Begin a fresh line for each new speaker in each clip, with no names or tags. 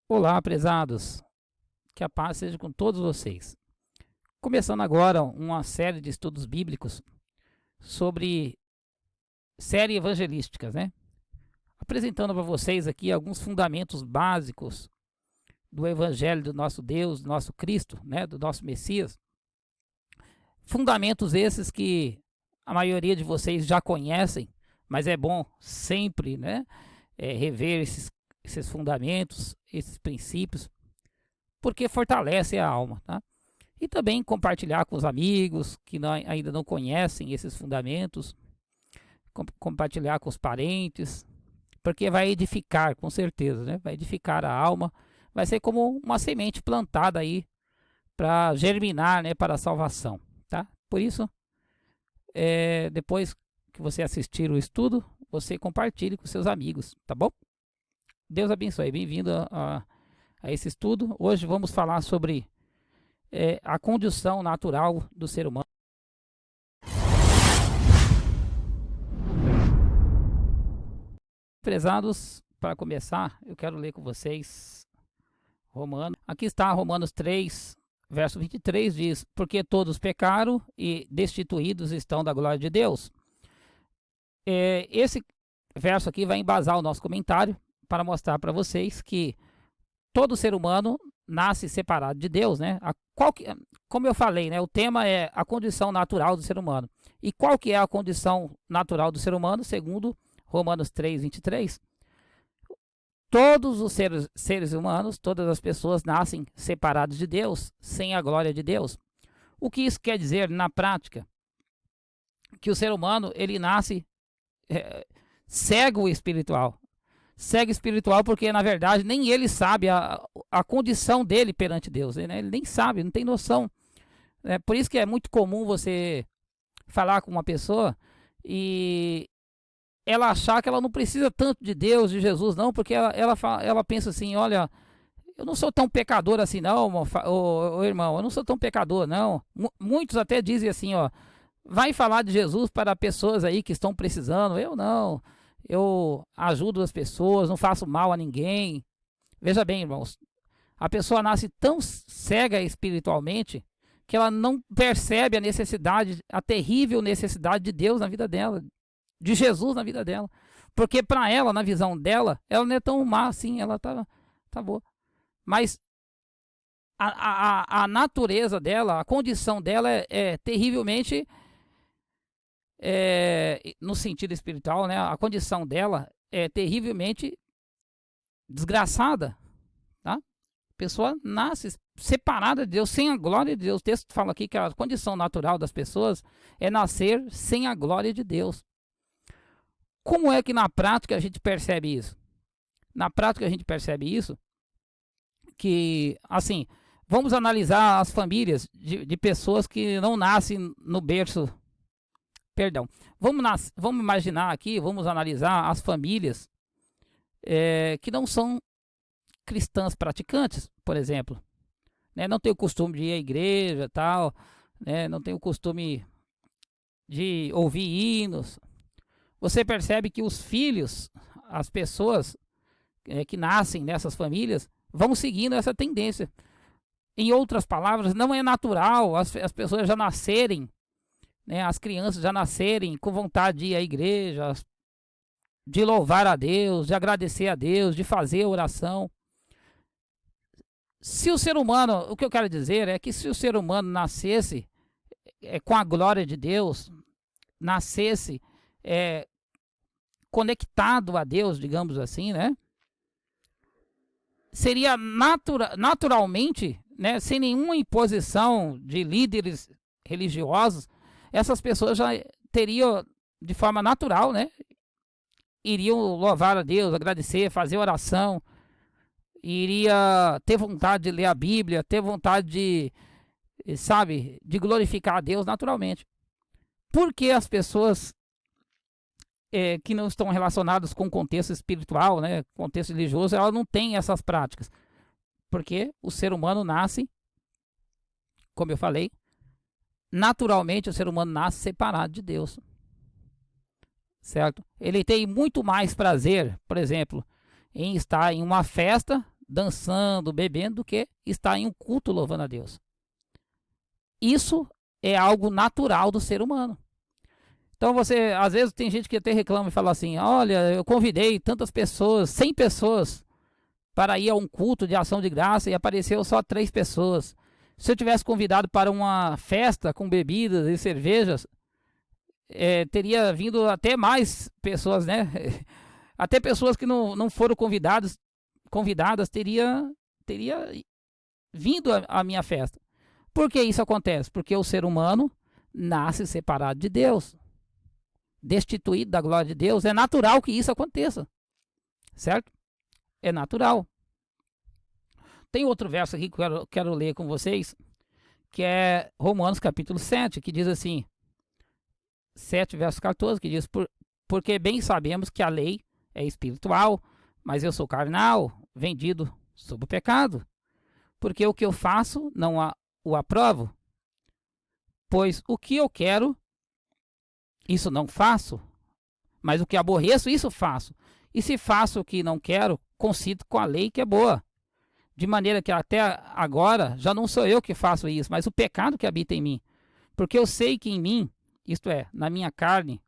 Olá, prezados, que a paz seja com todos vocês. Começando agora uma série de estudos bíblicos sobre série evangelísticas, né? Apresentando para vocês aqui alguns fundamentos básicos do evangelho do nosso Deus, do nosso Cristo, né? Do nosso Messias. Fundamentos esses que a maioria de vocês já conhecem, mas é bom sempre, né? Rever esses fundamentos, esses princípios, porque fortalece a alma, tá? E também compartilhar com os amigos que ainda não conhecem esses fundamentos, compartilhar com os parentes, porque vai edificar, com certeza, né? Vai edificar a alma, vai ser como uma semente plantada aí para germinar, né? Para a salvação, tá? Por isso, depois que você assistir o estudo, você compartilhe com seus amigos, tá bom? Deus abençoe, bem-vindo a esse estudo. Hoje vamos falar sobre a condição natural do ser humano. Prezados, para começar, eu quero ler com vocês Romanos. Aqui está Romanos 3, verso 23, diz: porque todos pecaram e destituídos estão da glória de Deus. Esse verso aqui vai embasar o nosso comentário para mostrar para vocês que todo ser humano nasce separado de Deus, né? Como eu falei, né? O tema é a condição natural do ser humano. E qual que é a condição natural do ser humano, segundo Romanos 3, 23? Todos os seres humanos, todas as pessoas nascem separados de Deus, sem a glória de Deus. O que isso quer dizer na prática? Que o ser humano, ele nasce cego espiritual. Cego espiritual porque, na verdade, nem ele sabe a condição dele perante Deus, né? Ele nem sabe, não tem noção. Por isso que é muito comum você falar com uma pessoa e ela achar que ela não precisa tanto de Deus, de Jesus, não, porque ela pensa assim: olha, eu não sou tão pecador assim não, irmão, eu não sou tão pecador não. Muitos até dizem assim, ó, vai falar de Jesus para pessoas aí que estão precisando. Eu não, eu ajudo as pessoas, não faço mal a ninguém. Veja bem, irmãos, a pessoa nasce tão cega espiritualmente que ela não percebe a necessidade, a terrível necessidade de Deus na vida dela, de Jesus na vida dela. Porque para ela, na visão dela, ela não é tão má assim, ela tá boa. Mas a natureza dela, a condição dela é terrivelmente, no sentido espiritual, né? A condição dela é terrivelmente desgraçada, tá? A pessoa nasce separada de Deus, sem a glória de Deus. O texto fala aqui que a condição natural das pessoas é nascer sem a glória de Deus. Como é que na prática a gente percebe isso? Na prática a gente percebe isso que, assim, vamos analisar as famílias de pessoas que não nascem no berço. Perdão. Vamos imaginar aqui, vamos analisar as famílias que não são cristãs praticantes, por exemplo. Né? Não tem o costume de ir à igreja, tal, né? Não tem o costume de ouvir hinos. Você percebe que os filhos, as pessoas que nascem nessas famílias, vão seguindo essa tendência. Em outras palavras, não é natural as pessoas já nascerem, né, as crianças já nascerem com vontade de ir à igreja, de louvar a Deus, de agradecer a Deus, de fazer oração. Se o ser humano, o que eu quero dizer é que se o ser humano nascesse com a glória de Deus, nascesse conectado a Deus, digamos assim, né? Seria naturalmente, né, sem nenhuma imposição de líderes religiosos, essas pessoas já teriam, de forma natural, né, iriam louvar a Deus, agradecer, fazer oração, iria ter vontade de ler a Bíblia, ter vontade de, sabe, de glorificar a Deus naturalmente. Porque as pessoas que não estão relacionadas com o contexto espiritual, né, contexto religioso, elas não têm essas práticas. Porque o ser humano nasce, como eu falei, naturalmente o ser humano nasce separado de Deus. Certo? Ele tem muito mais prazer, por exemplo, em estar em uma festa dançando, bebendo, do que estar em um culto louvando a Deus. Isso é algo natural do ser humano. Então você, às vezes tem gente que até reclama e fala assim: olha, eu convidei tantas pessoas, 100 pessoas, para ir a um culto de ação de graça e apareceu só 3 pessoas. Se eu tivesse convidado para uma festa com bebidas e cervejas, teria vindo até mais pessoas, né? Até pessoas que não foram convidadas teria vindo à minha festa. Por que isso acontece? Porque o ser humano nasce separado de Deus, destituído da glória de Deus. É natural que isso aconteça, certo? É natural. Tem outro verso aqui que eu quero ler com vocês, que é Romanos capítulo 7, que diz assim, 7 verso 14, que diz, porque bem sabemos que a lei é espiritual, mas eu sou carnal, vendido sob o pecado, porque o que eu faço não o aprovo, pois o que eu quero, isso não faço, mas o que aborreço, isso faço. E se faço o que não quero, consinto com a lei que é boa. De maneira que até agora já não sou eu que faço isso, mas o pecado que habita em mim. Porque eu sei que em mim, isto é, na minha carne,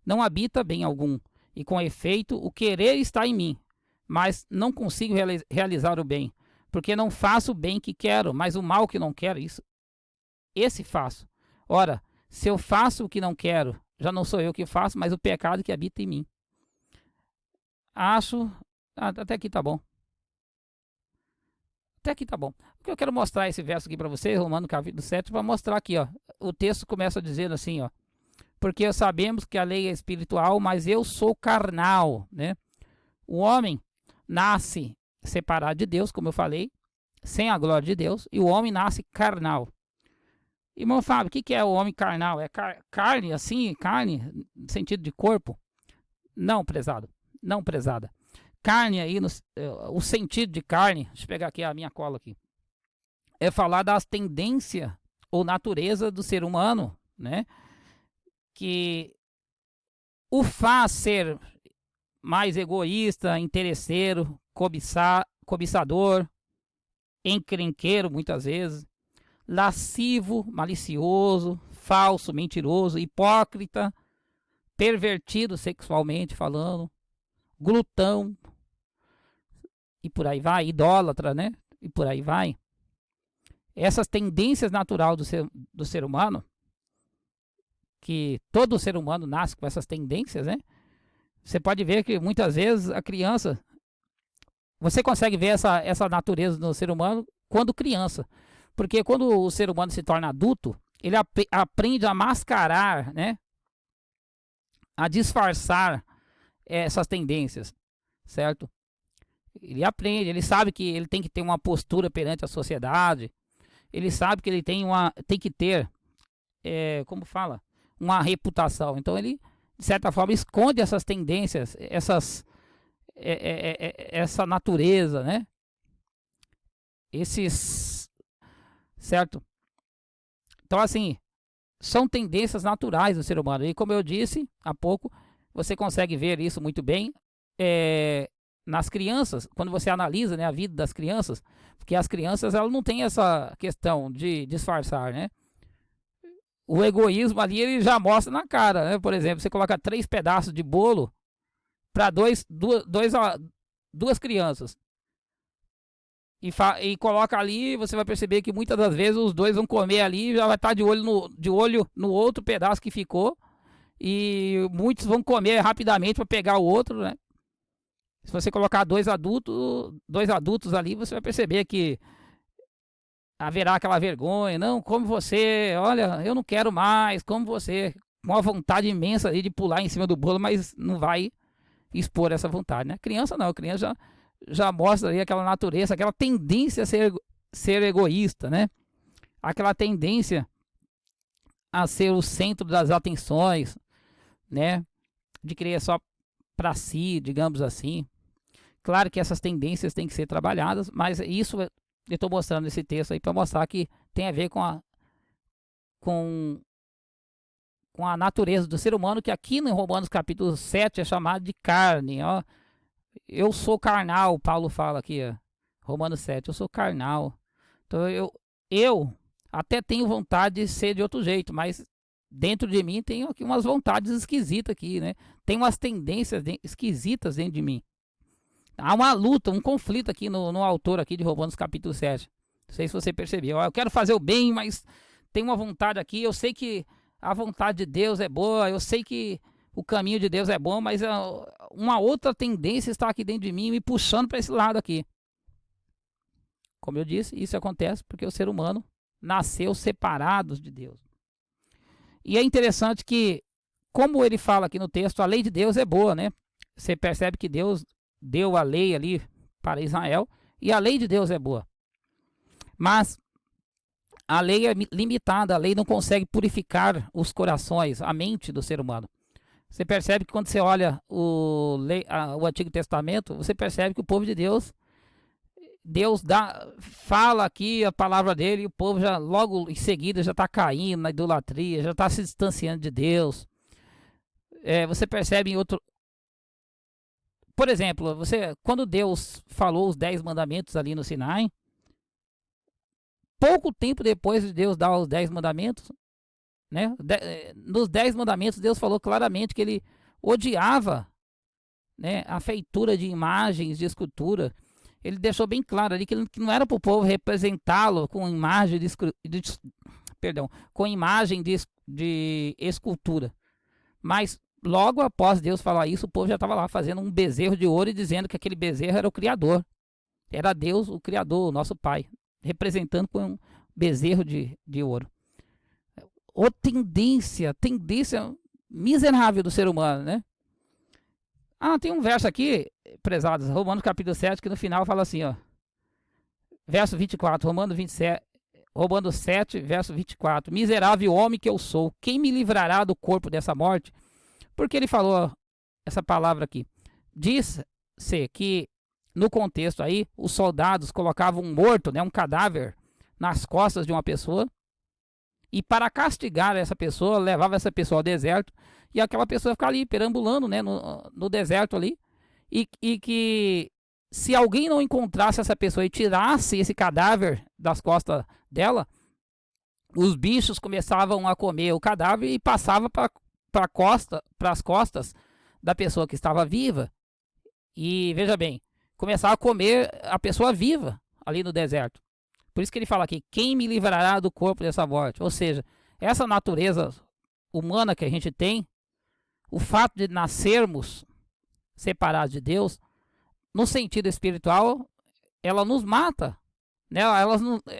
não habita bem algum. E com efeito, o querer está em mim, mas não consigo realizar o bem. Porque não faço o bem que quero, mas o mal que não quero, esse faço. Ora, se eu faço o que não quero, já não sou eu que faço, mas o pecado que habita em mim. Até aqui tá bom. Até aqui tá bom. Porque eu quero mostrar esse verso aqui para vocês, Romanos capítulo 7, para mostrar aqui, ó. O texto começa dizendo assim, ó. Porque sabemos que a lei é espiritual, mas eu sou carnal, né? O homem nasce separado de Deus, como eu falei, sem a glória de Deus, e o homem nasce carnal. Irmão Fábio, o que é o homem carnal? É carne, assim, carne, no sentido de corpo? Não, prezado. Não, prezada. Carne aí, o sentido de carne, deixa eu pegar aqui a minha cola aqui, é falar das tendências ou natureza do ser humano, né? Que o faz ser mais egoísta, interesseiro, cobiçador, encrenqueiro muitas vezes, lascivo, malicioso, falso, mentiroso, hipócrita, pervertido sexualmente falando, glutão, e por aí vai, idólatra, né? E por aí vai. Essas tendências naturais do ser humano, que todo ser humano nasce com essas tendências, né? Você pode ver que muitas vezes a criança, você consegue ver essa natureza do ser humano quando criança. Porque quando o ser humano se torna adulto, ele aprende a mascarar, né? A disfarçar essas tendências, certo? Ele aprende, ele sabe que ele tem que ter uma postura perante a sociedade, ele sabe que ele tem que ter, como fala, uma reputação. Então ele, de certa forma, esconde essas tendências, essa natureza, né? Certo? Então, assim, são tendências naturais do ser humano. E como eu disse há pouco, você consegue ver isso muito bem nas crianças, quando você analisa, né, a vida das crianças, porque as crianças elas não têm essa questão de disfarçar, né? O egoísmo ali ele já mostra na cara, né? Por exemplo, você coloca 3 pedaços de bolo para duas crianças e coloca ali, você vai perceber que muitas das vezes os dois vão comer ali e já vai estar de olho no outro pedaço que ficou, e muitos vão comer rapidamente para pegar o outro, né? Se você colocar dois adultos ali, você vai perceber que haverá aquela vergonha. Não, como você, olha, eu não quero mais, como você, com uma vontade imensa ali de pular em cima do bolo, mas não vai expor essa vontade, né? Criança não, criança já mostra ali aquela natureza, aquela tendência a ser egoísta, né? Aquela tendência a ser o centro das atenções, né? De querer só para si, digamos assim. Claro que essas tendências têm que ser trabalhadas, mas isso eu estou mostrando esse texto aí para mostrar que tem a ver com a natureza do ser humano, que aqui no Romanos capítulo 7 é chamado de carne, ó. Eu sou carnal, Paulo fala aqui, ó. Romanos 7, eu sou carnal. Então eu até tenho vontade de ser de outro jeito, mas dentro de mim tem aqui umas vontades esquisitas aqui, né? Tem umas tendências esquisitas dentro de mim. Há uma luta, um conflito aqui no autor aqui de Romanos capítulo 7. Não sei se você percebeu. Eu quero fazer o bem, mas tem uma vontade aqui. Eu sei que a vontade de Deus é boa, eu sei que o caminho de Deus é bom, mas uma outra tendência está aqui dentro de mim, me puxando para esse lado aqui. Como eu disse, isso acontece porque o ser humano nasceu separado de Deus. E é interessante que, como ele fala aqui no texto, a lei de Deus é boa, né? Você percebe que Deus deu a lei ali para Israel, e a lei de Deus é boa. Mas a lei é limitada, a lei não consegue purificar os corações, a mente do ser humano. Você percebe que quando você olha o Antigo Testamento, você percebe que o povo de Deus fala aqui a palavra dele e o povo já logo em seguida já está caindo na idolatria, já está se distanciando de Deus. Você percebe em outro... Por exemplo, quando Deus falou os 10 mandamentos ali no Sinai, pouco tempo depois de Deus dar os 10 mandamentos, né? Nos 10 mandamentos Deus falou claramente que ele odiava, né, a feitura de imagens, de escultura. Ele deixou bem claro ali que não era para o povo representá-lo com imagem de escultura. Mas logo após Deus falar isso, o povo já estava lá fazendo um bezerro de ouro e dizendo que aquele bezerro era o Criador. Era Deus, o Criador, o nosso Pai, representando com um bezerro de ouro. Ou tendência miserável do ser humano, né? Tem um verso aqui, prezados, Romanos capítulo 7, que no final fala assim, ó. Verso 24, Romanos 7, verso 24. Miserável homem que eu sou, quem me livrará do corpo dessa morte? Porque ele falou essa palavra aqui. Diz-se que, no contexto aí, os soldados colocavam um morto, né, um cadáver, nas costas de uma pessoa, e para castigar essa pessoa, levava essa pessoa ao deserto, e aquela pessoa ficava ali perambulando, né, no deserto ali, e que se alguém não encontrasse essa pessoa e tirasse esse cadáver das costas dela, os bichos começavam a comer o cadáver e passava para as costas da pessoa que estava viva. E veja bem, começava a comer a pessoa viva ali no deserto. Por isso que ele fala aqui, quem me livrará do corpo dessa morte? Ou seja, essa natureza humana que a gente tem, o fato de nascermos separados de Deus, no sentido espiritual, ela nos mata, né?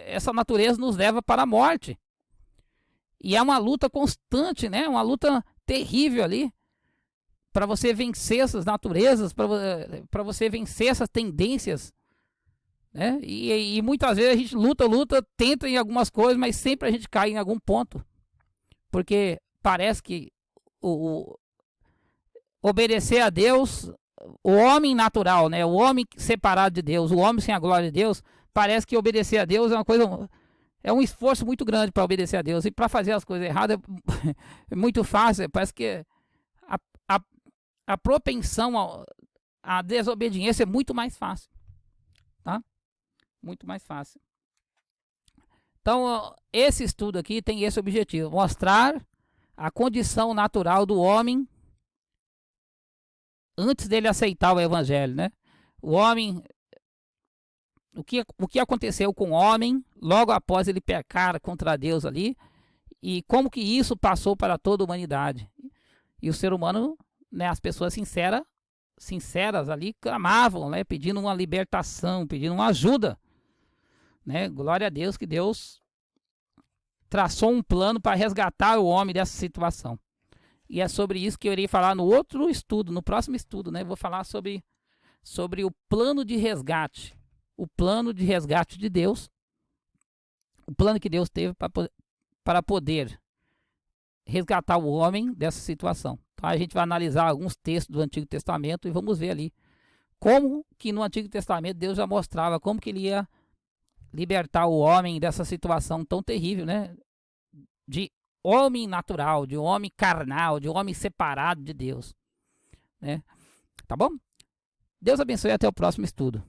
Essa natureza nos leva para a morte. E é uma luta constante, né? Uma luta terrível ali, para você vencer essas naturezas, para você vencer essas tendências, né? E muitas vezes a gente luta, tenta em algumas coisas, mas sempre a gente cai em algum ponto, porque parece que obedecer a Deus, o homem natural, né? O homem separado de Deus, o homem sem a glória de Deus, parece que obedecer a Deus é uma coisa, é um esforço muito grande para obedecer a Deus, e para fazer as coisas erradas é muito fácil. Parece que a propensão à desobediência é muito mais fácil, tá? Muito mais fácil. Então, esse estudo aqui tem esse objetivo, mostrar a condição natural do homem antes dele aceitar o evangelho, né? O homem, o que aconteceu com o homem logo após ele pecar contra Deus ali, e como que isso passou para toda a humanidade. E o ser humano, né, as pessoas sinceras ali clamavam, né, pedindo uma libertação, pedindo uma ajuda, né? Glória a Deus que Deus traçou um plano para resgatar o homem dessa situação. E é sobre isso que eu irei falar no outro estudo, no próximo estudo, né? Vou falar sobre o plano de resgate. O plano de resgate de Deus. O plano que Deus teve para poder resgatar o homem dessa situação. Então a gente vai analisar alguns textos do Antigo Testamento e vamos ver ali como que no Antigo Testamento Deus já mostrava como que ele ia libertar o homem dessa situação tão terrível, né? De homem natural, de homem carnal, de homem separado de Deus, né? Tá bom? Deus abençoe e até o próximo estudo.